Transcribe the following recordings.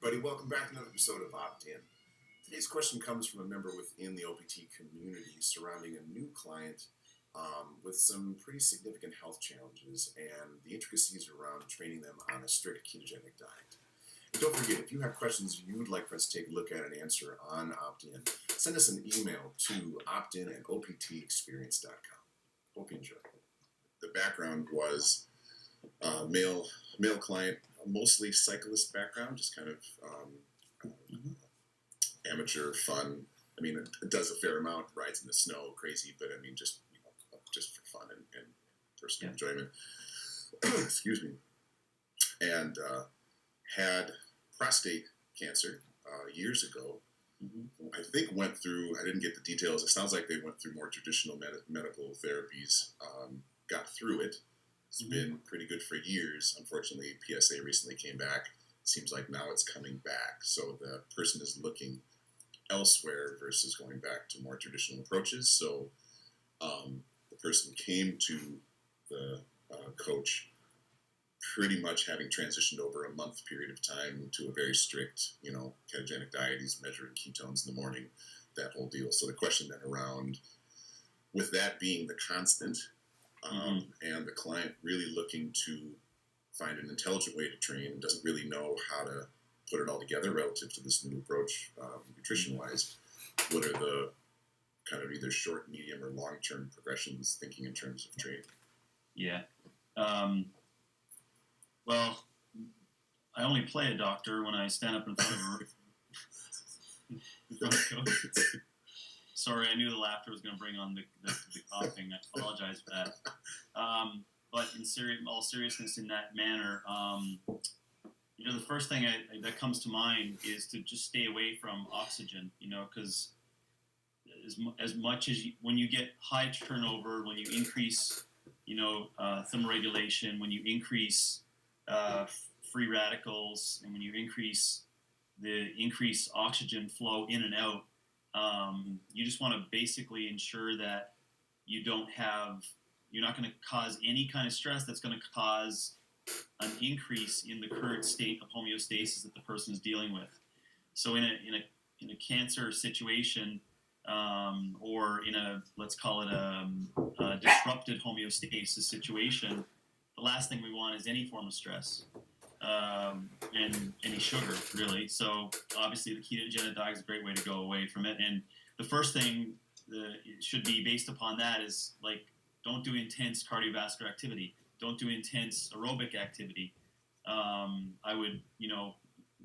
Buddy, welcome back to another episode of Opt-In. Today's question comes from a member within the OPT community surrounding a new client with some pretty significant health challenges and the intricacies around training them on a strict ketogenic diet. And don't forget, if you have questions you would like for us to take a look at and answer on Opt-In, send us an email to optin@optexperience.com. Hope you enjoy. The background was male client, mostly cyclist background, just kind of amateur fun. I mean, it does a fair amount, rides in the snow, crazy, but I mean, just for fun and personal enjoyment. Excuse me. And had prostate cancer years ago. I think went through, I didn't get the details, it sounds like they went through more traditional medical therapies, got through it. It's been pretty good for years. Unfortunately, PSA recently came back. Seems like now it's coming back. So the person is looking elsewhere versus going back to more traditional approaches. So the person came to the coach pretty much having transitioned over a month period of time to a very strict, ketogenic diet. He's measuring ketones in the morning, that whole deal. So the question then around, with that being the constant, and the client really looking to find an intelligent way to train and doesn't really know how to put it all together relative to this new approach, nutrition-wise, what are the kind of either short, medium, or long-term progressions thinking in terms of training? Yeah. Well, I only play a doctor when I stand up in front of a coach. Sorry, I knew the laughter was going to bring on the coughing. I apologize for that. But in all seriousness, in that manner, the first thing that comes to mind is to just stay away from oxygen, because as much as when you get high turnover, when you increase, thermoregulation, when you increase free radicals, and when you increase oxygen flow in and out, you just want to basically ensure that you're not going to cause any kind of stress that's going to cause an increase in the current state of homeostasis that the person is dealing with. So in a cancer situation, or in let's call it a disrupted homeostasis situation, the last thing we want is any form of stress. And any sugar, really. So obviously the ketogenic diet is a great way to go away from it. And the first thing it should be based upon that is, like, don't do intense cardiovascular activity. Don't do intense aerobic activity. I would,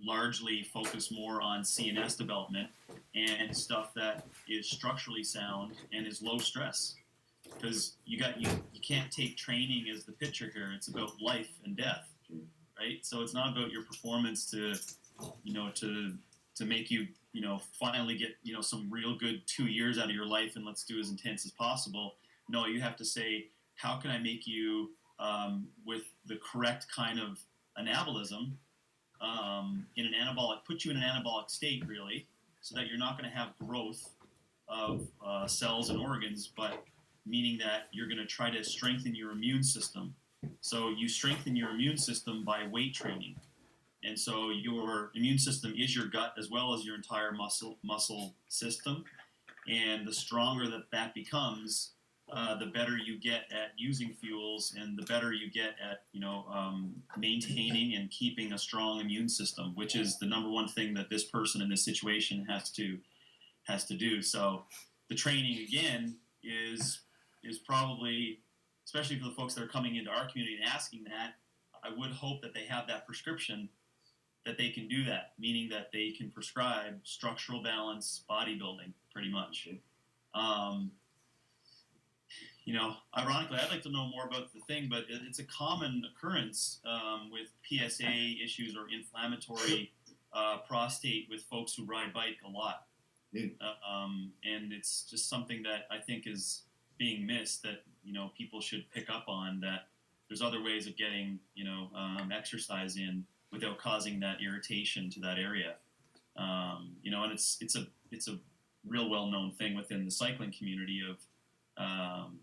largely focus more on CNS development and stuff that is structurally sound and is low stress. Because you can't take training as the picture here. It's about life and death. Right? So it's not about your performance to make you, finally get, some real good 2 years out of your life and let's do as intense as possible. No, you have to say, how can I make you, with the correct kind of anabolism, put you in an anabolic state, really, so that you're not going to have growth of cells and organs, but meaning that you're going to try to strengthen your immune system. So you strengthen your immune system by weight training. And so your immune system is your gut as well as your entire muscle system. And the stronger that becomes, the better you get at using fuels, and the better you get at maintaining and keeping a strong immune system, which is the number one thing that this person in this situation has to do. So the training, again, is probably, especially for the folks that are coming into our community and asking that, I would hope that they have that prescription that they can do that, meaning that they can prescribe structural balance bodybuilding, pretty much. Ironically, I'd like to know more about the thing, but it's a common occurrence with PSA issues or inflammatory prostate with folks who ride bike a lot. And it's just something that I think is being missed, that people should pick up on, that there's other ways of getting exercise in without causing that irritation to that area. And it's a real well-known thing within the cycling community of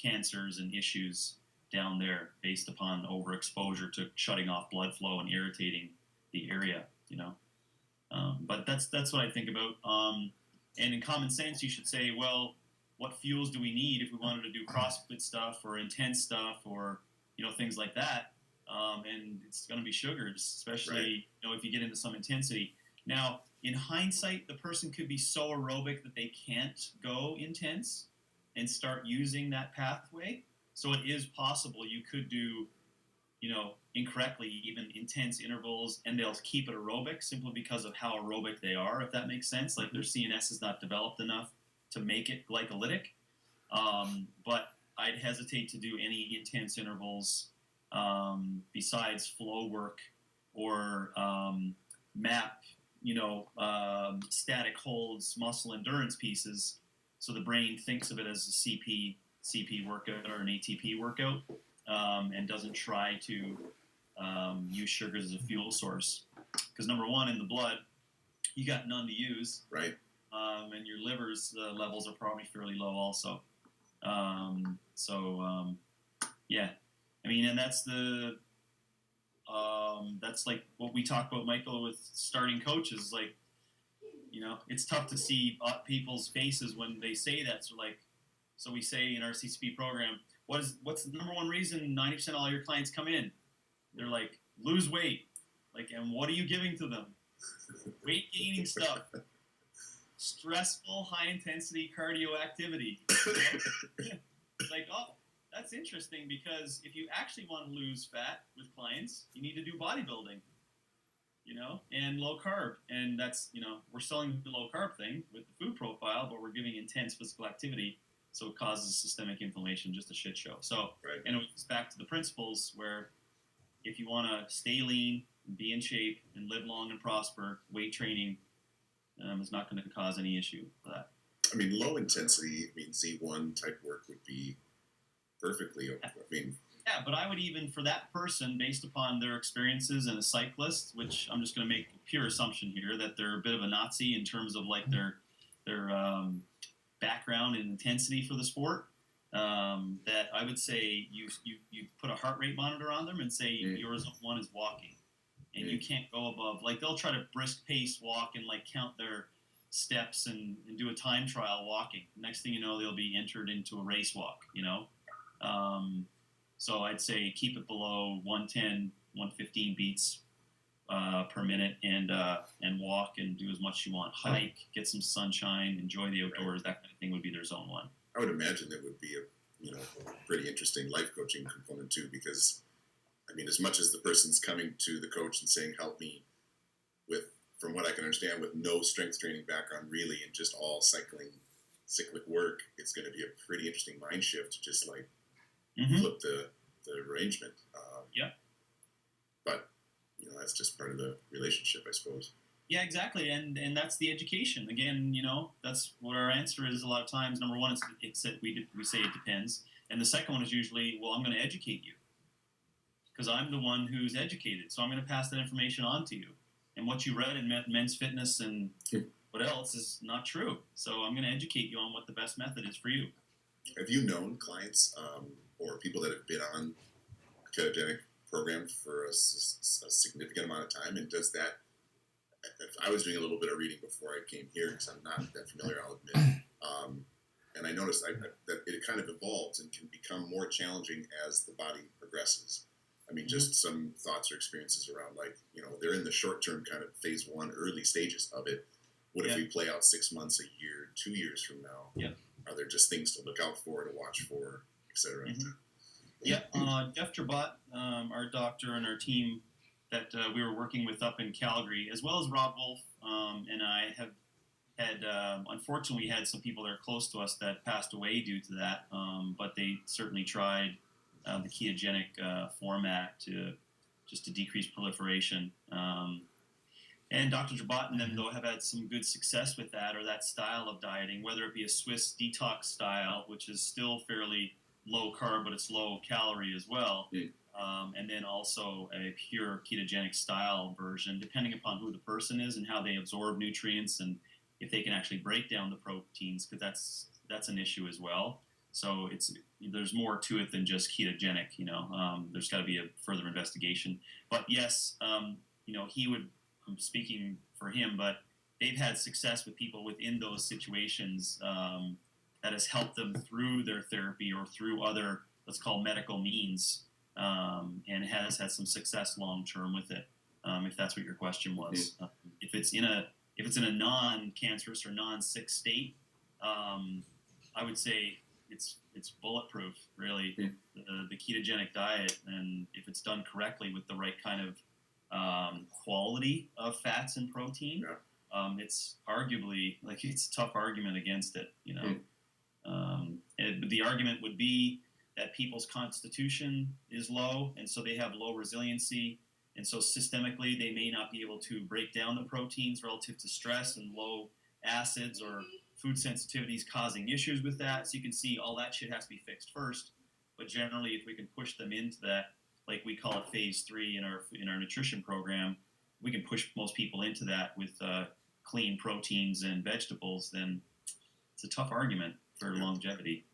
cancers and issues down there based upon overexposure to shutting off blood flow and irritating the area. But that's what I think about. And in common sense, you should say, well, what fuels do we need if we wanted to do CrossFit stuff or intense stuff or things like that? And it's going to be sugars, especially if you get into some intensity. Now, in hindsight, the person could be so aerobic that they can't go intense and start using that pathway. So it is possible you could do, incorrectly, even intense intervals, and they'll keep it aerobic simply because of how aerobic they are, if that makes sense. Like their CNS is not developed enough to make it glycolytic. But I'd hesitate to do any intense intervals besides flow work or map, static holds, muscle endurance pieces. So the brain thinks of it as a CP workout or an ATP workout, and doesn't try to use sugars as a fuel source. Because number one, in the blood, you got none to use. Right. And your liver's levels are probably fairly low also. Yeah. I mean, and that's that's like what we talk about, Michael, with starting coaches. Like, it's tough to see people's faces when they say that. So we say in our CCP program, what's the number one reason 90% of all your clients come in? They're like, lose weight. Like, and what are you giving to them? Weight gaining stuff. Stressful, high intensity cardio activity. It's like, oh, that's interesting, because if you actually want to lose fat with clients, you need to do bodybuilding, and low carb. And that's, we're selling the low carb thing with the food profile, but we're giving intense physical activity. So it causes systemic inflammation, just a shit show. So, And it's back to the principles where if you want to stay lean, be in shape, and live long and prosper, weight training is not going to cause any issue for that. I mean, low intensity, Z1 type work would be perfectly, Yeah, but I would even, for that person, based upon their experiences and a cyclist, which I'm just going to make a pure assumption here, that they're a bit of a Nazi in terms of like their background and intensity for the sport, that I would say you put a heart rate monitor on them and say your zone 1 is walking. And you can't go above, like they'll try to brisk pace walk and like count their steps and do a time trial walking. Next thing you know, they'll be entered into a race walk, So I'd say keep it below 110, 115 beats per minute, and walk and do as much as you want. Hike, get some sunshine, enjoy the outdoors. That kind of thing would be their zone 1. I would imagine that would be a pretty interesting life coaching component too, because as much as the person's coming to the coach and saying, help me with, from what I can understand, with no strength training background really, and just all cyclic work, it's going to be a pretty interesting mind shift to just like flip the arrangement. But that's just part of the relationship, I suppose. Yeah, exactly, and that's the education. Again, that's what our answer is a lot of times. Number one, it's that we say it depends, and the second one is usually, well, I'm going to educate you because I'm the one who's educated, so I'm going to pass that information on to you. And what you read in Men's Fitness and what else is not true. So I'm going to educate you on what the best method is for you. Have you known clients or people that have been on a ketogenic program for a significant amount of time? And does that, if I was doing a little bit of reading before I came here, because I'm not that familiar, I'll admit, and I noticed that it kind of evolves and can become more challenging as the body progresses. Just some thoughts or experiences around, like, they're in the short-term kind of phase 1, early stages of it. What if we play out 6 months, a year, 2 years from now? Yeah. Are there just things to look out for, to watch for, etc.? Jeff Gerbat, our doctor and our team that we were working with up in Calgary, as well as Rob Wolf, and I have had, unfortunately, we had some people that are close to us that passed away due to that, but they certainly tried the ketogenic format to decrease proliferation. And Dr. Gerbat and them, though, have had some good success with that, or that style of dieting, whether it be a Swiss detox style, which is still fairly low carb, but it's low calorie as well, and then also a pure ketogenic style version, depending upon who the person is and how they absorb nutrients and if they can actually break down the proteins, because that's an issue as well. So there's more to it than just ketogenic. There's got to be a further investigation. But yes, he would I'm speaking for him, but they've had success with people within those situations that has helped them through their therapy or through other, let's call medical means, and has had some success long term with it. If that's what your question was, if it's in a non-cancerous or non-sick state, I would say it's bulletproof, really. The ketogenic diet, and if it's done correctly with the right kind of quality of fats and protein, it's arguably it's a tough argument against it. The argument would be that people's constitution is low, and so they have low resiliency, and so systemically they may not be able to break down the proteins relative to stress, and low acids or food sensitivities causing issues with that. So you can see all that shit has to be fixed first. But generally, if we can push them into that, like we call it phase 3 in our nutrition program, we can push most people into that with clean proteins and vegetables. Then it's a tough argument for longevity.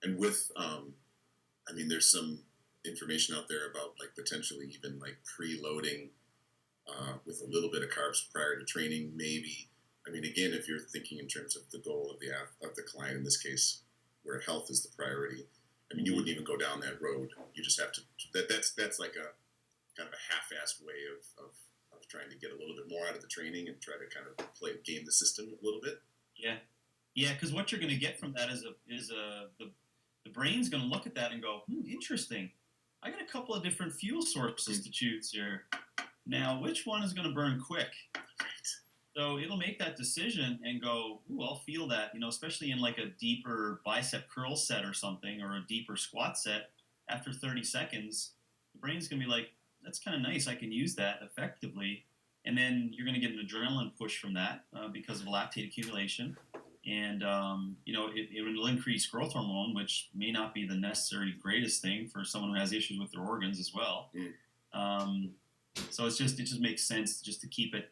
And with, there's some information out there about potentially even preloading with a little bit of carbs prior to training, maybe. Again, if you're thinking in terms of the goal of the client in this case, where health is the priority, you wouldn't even go down that road. You just have to. That's like a kind of a half-assed way of trying to get a little bit more out of the training and try to kind of game the system a little bit. Yeah, because what you're going to get from that is the brain's going to look at that and go, interesting. I got a couple of different fuel sources to choose here. Now, which one is going to burn quick? So it'll make that decision and go, I'll feel that, especially in a deeper bicep curl set or something, or a deeper squat set. After 30 seconds, the brain's going to be like, that's kind of nice. I can use that effectively. And then you're going to get an adrenaline push from that because of lactate accumulation. And, it will increase growth hormone, which may not be the necessary greatest thing for someone who has issues with their organs as well. So it just makes sense just to keep it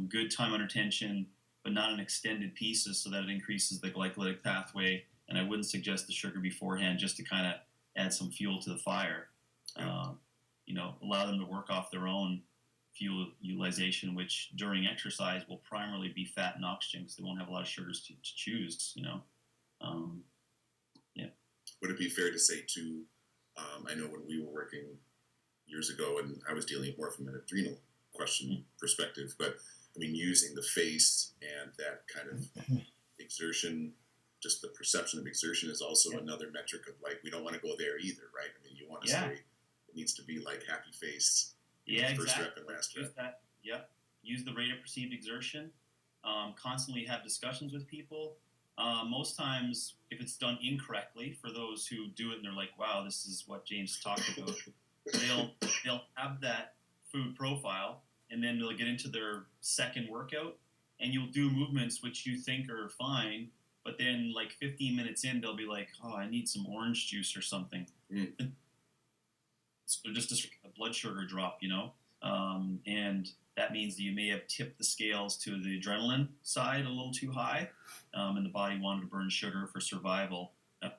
good time under tension, but not in extended pieces, so that it increases the glycolytic pathway. And I wouldn't suggest the sugar beforehand, just to kind of add some fuel to the fire. Allow them to work off their own fuel utilization, which during exercise will primarily be fat and oxygen, because they won't have a lot of sugars to choose. Would it be fair to say too? I know when we were working years ago, and I was dealing more from an adrenal question perspective, but using the face and that kind of exertion, just the perception of exertion is also another metric of we don't want to go there either, right? You want to say it needs to be happy face, first rep and last rep. Use that. Use the rate of perceived exertion. Constantly have discussions with people. Most times, if it's done incorrectly, for those who do it and they're like, wow, this is what James talked about, they'll have that food profile, and then they'll get into their second workout, and you'll do movements which you think are fine, but then 15 minutes in, they'll be like, oh, I need some orange juice or something. So just a blood sugar drop, and that means that you may have tipped the scales to the adrenaline side a little too high, and the body wanted to burn sugar for survival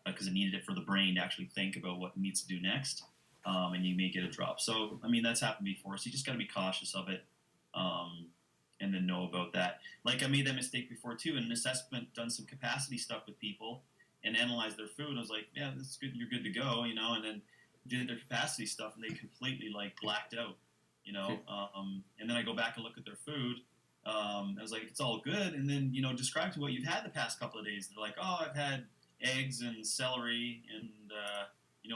because it needed it for the brain to actually think about what it needs to do next. And you may get a drop. So, that's happened before. So you just got to be cautious of it, and then know about that. I made that mistake before too. In an assessment, done some capacity stuff with people and analyzed their food. I was like, yeah, this is good. You're good to go, and then did their capacity stuff, and they completely blacked out, and then I go back and look at their food. I was like, it's all good. And then, describe to what you've had the past couple of days. They're like, oh, I've had eggs and celery and,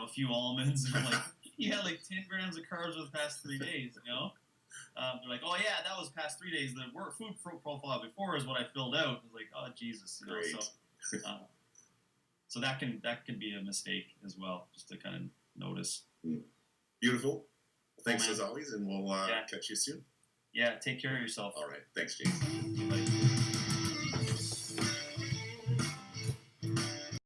a few almonds. And I'm like, you had 10 grams of carbs over the past 3 days, They're like, oh yeah, that was past 3 days. The food profile before is what I filled out. I was like, oh Jesus, so that can be a mistake as well, just to kind of notice. Beautiful. Thanks as always, and we'll catch you soon. Yeah, take care of yourself. All right. Thanks, James.